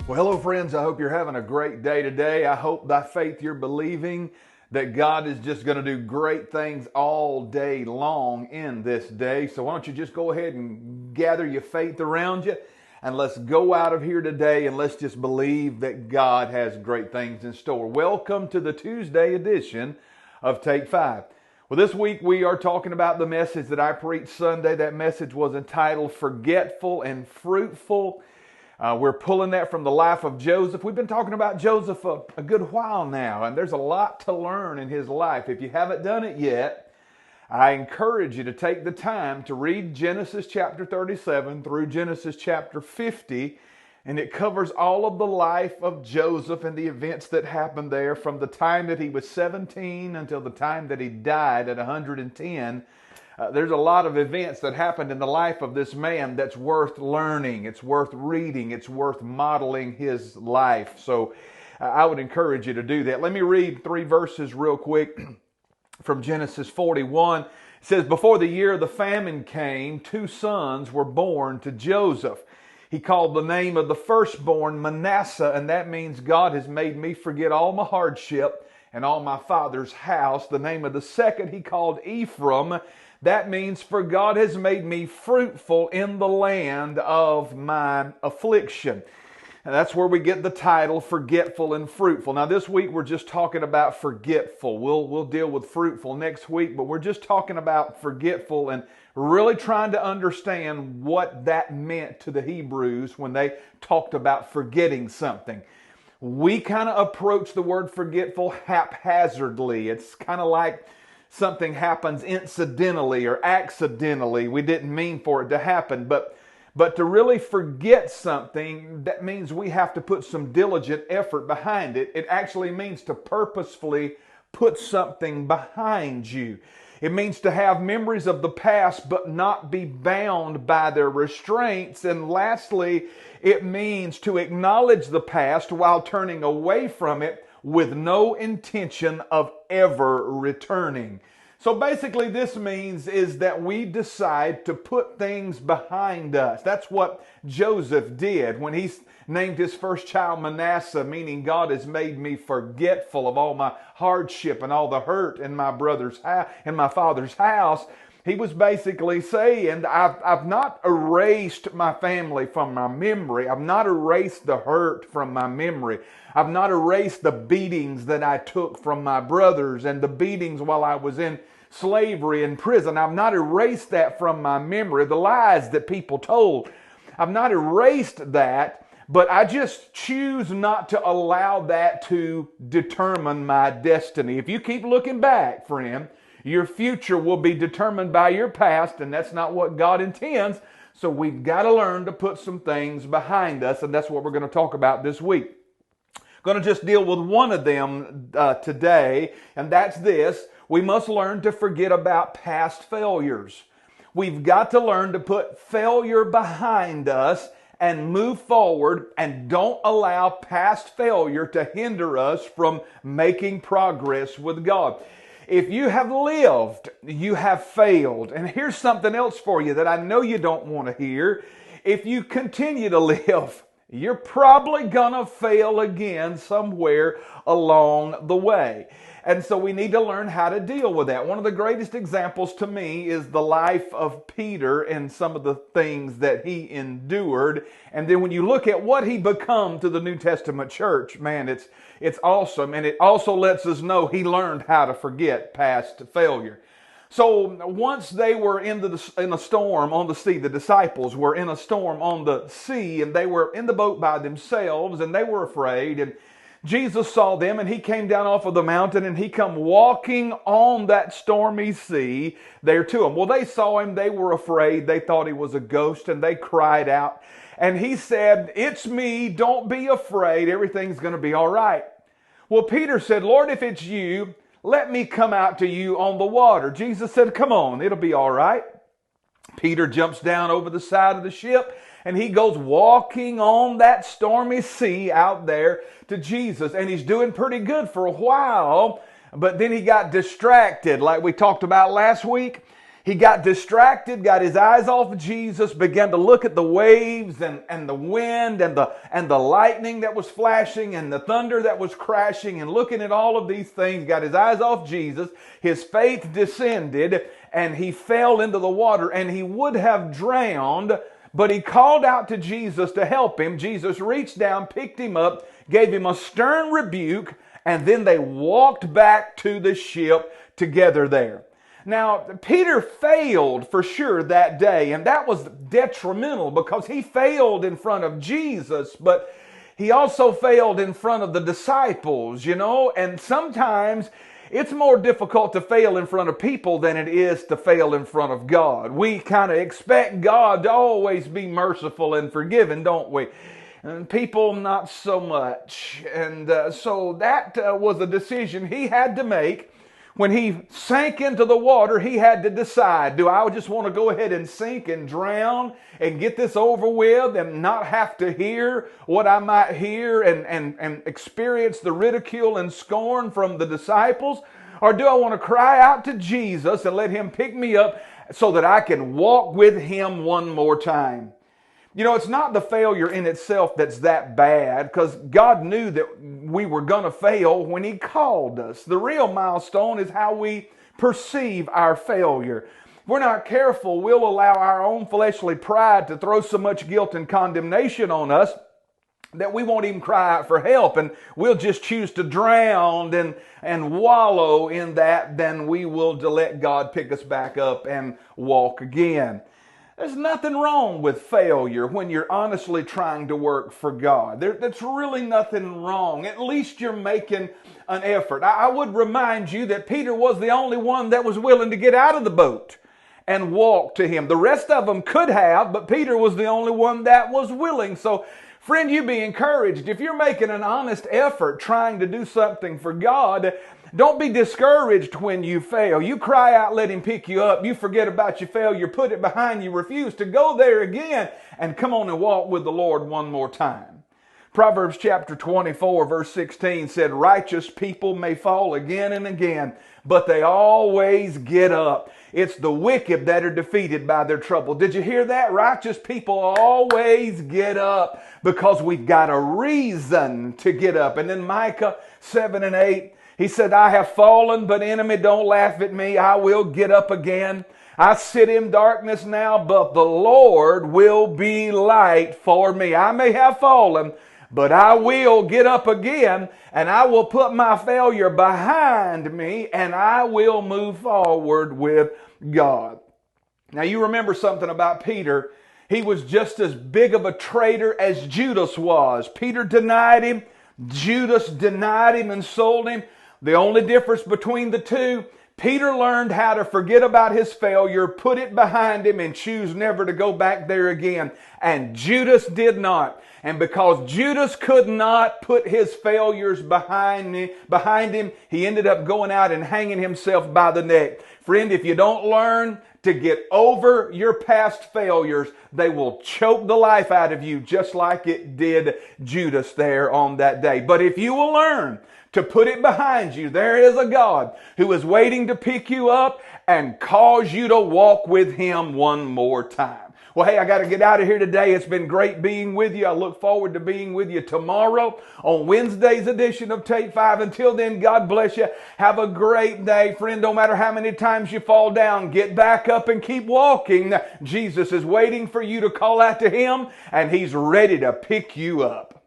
Well, hello friends, I hope you're having a great day today. I hope by faith you're believing that God is just going to do great things all day long in this day. So why don't you just go ahead and gather your faith around you and let's go out of here today and let's just believe that God has great things in store. Welcome to the Tuesday edition of Take 5. Well, this week we are talking about the message that I preached Sunday. That message was entitled Forgetful and Fruitful. We're pulling that from the life of Joseph. We've been talking about Joseph a good while now, and there's a lot to learn in his life. If you haven't done it yet, I encourage you to take the time to read Genesis chapter 37 through Genesis chapter 50, and it covers all of the life of Joseph and the events that happened there from the time that he was 17 until the time that he died at 110. There's a lot of events that happened in the life of this man that's worth learning. It's worth reading. It's worth modeling his life. So I would encourage you to do that. Let me read 3 verses real quick from Genesis 41. It says, "Before the year of the famine came, 2 sons were born to Joseph. He called the name of the firstborn Manasseh, and that means God has made me forget all my hardship and all my father's house. The name of the second he called Ephraim. That means, for God has made me fruitful in the land of my affliction." And that's where we get the title, Forgetful and Fruitful. Now this week we're just talking about forgetful. We'll deal with fruitful next week, but we're just talking about forgetful and really trying to understand what that meant to the Hebrews when they talked about forgetting something. We kind of approach the word forgetful haphazardly. It's kind of like something happens incidentally or accidentally. We didn't mean for it to happen, but to really forget something, that means we have to put some diligent effort behind it. It actually means to purposefully put something behind you. It means to have memories of the past but not be bound by their restraints. And lastly, it means to acknowledge the past while turning away from it with no intention of ever returning. So basically this means is that we decide to put things behind us. That's what Joseph did when he named his first child Manasseh, meaning God has made me forgetful of all my hardship and all the hurt in my father's house. He was basically saying, I've not erased my family from my memory. I've not erased the hurt from my memory. I've not erased the beatings that I took from my brothers and the beatings while I was in slavery and prison. I've not erased that from my memory. The lies that people told, I've not erased that, but I just choose not to allow that to determine my destiny. If you keep looking back, friend, your future will be determined by your past, and that's not what God intends. So we've got to learn to put some things behind us, and that's what we're going to talk about this week. Going to just deal with one of them today, and that's this. We must learn to forget about past failures. We've got to learn to put failure behind us and move forward, and don't allow past failure to hinder us from making progress with God. If you have lived, you have failed. And here's something else for you that I know you don't want to hear. If you continue to live, you're probably gonna fail again somewhere along the way. And so we need to learn how to deal with that. One of the greatest examples to me is the life of Peter and some of the things that he endured. And then when you look at what he become to the New Testament church, man, it's awesome. And it also lets us know he learned how to forget past failure. So once they were in a storm on the sea, the disciples were in a storm on the sea, and they were in the boat by themselves, and they were afraid. And Jesus saw them, and he came down off of the mountain, and he come walking on that stormy sea there to them. Well, they saw him, they were afraid, they thought he was a ghost, and they cried out. And he said, "It's me, don't be afraid, everything's going to be all right." Well, Peter said, "Lord, if it's you, let me come out to you on the water." Jesus said, "Come on, it'll be all right." Peter jumps down over the side of the ship, and he goes walking on that stormy sea out there to Jesus. And he's doing pretty good for a while, but then he got distracted like we talked about last week. He got distracted, got his eyes off of Jesus, began to look at the waves and the wind and the lightning that was flashing and the thunder that was crashing, and looking at all of these things, got his eyes off Jesus. His faith descended and he fell into the water, and he would have drowned, but he called out to Jesus to help him. Jesus reached down, picked him up, gave him a stern rebuke, and then they walked back to the ship together there. Now, Peter failed for sure that day, and that was detrimental because he failed in front of Jesus, but he also failed in front of the disciples, and sometimes it's more difficult to fail in front of people than it is to fail in front of God. We kind of expect God to always be merciful and forgiving, don't we? And people, not so much. And so that was a decision he had to make. When he sank into the water, he had to decide, do I just want to go ahead and sink and drown and get this over with and not have to hear what I might hear and experience the ridicule and scorn from the disciples? Or do I want to cry out to Jesus and let him pick me up so that I can walk with him one more time? It's not the failure in itself that's that bad, because God knew that we were going to fail when he called us. The real milestone is how we perceive our failure. If we're not careful, we'll allow our own fleshly pride to throw so much guilt and condemnation on us that we won't even cry out for help, and we'll just choose to drown and wallow in that. Then we will let God pick us back up and walk again. There's nothing wrong with failure when you're honestly trying to work for God. That's really nothing wrong. At least you're making an effort. I would remind you that Peter was the only one that was willing to get out of the boat and walk to him. The rest of them could have, but Peter was the only one that was willing. So, friend, you be encouraged. If you're making an honest effort trying to do something for God, don't be discouraged when you fail. You cry out, let him pick you up. You forget about your failure, put it behind you, refuse to go there again, and come on and walk with the Lord one more time. Proverbs chapter 24, verse 16 said, righteous people may fall again and again, but they always get up. It's the wicked that are defeated by their trouble. Did you hear that? Righteous people always get up because we've got a reason to get up. And then Micah 7 and 8, he said, I have fallen, but enemy, don't laugh at me. I will get up again. I sit in darkness now, but the Lord will be light for me. I may have fallen, but I will get up again, and I will put my failure behind me, and I will move forward with God. Now, you remember something about Peter. He was just as big of a traitor as Judas was. Peter denied him. Judas denied him and sold him. The only difference between the two, Peter learned how to forget about his failure, put it behind him, and choose never to go back there again. And Judas did not. And because Judas could not put his failures behind him, he ended up going out and hanging himself by the neck. Friend, if you don't learn to get over your past failures, they will choke the life out of you just like it did Judas there on that day. But if you will learn to put it behind you, there is a God who is waiting to pick you up and cause you to walk with him one more time. Well, hey, I got to get out of here today. It's been great being with you. I look forward to being with you tomorrow on Wednesday's edition of Take 5. Until then, God bless you. Have a great day. Friend, no matter how many times you fall down, get back up and keep walking. Jesus is waiting for you to call out to him, and he's ready to pick you up.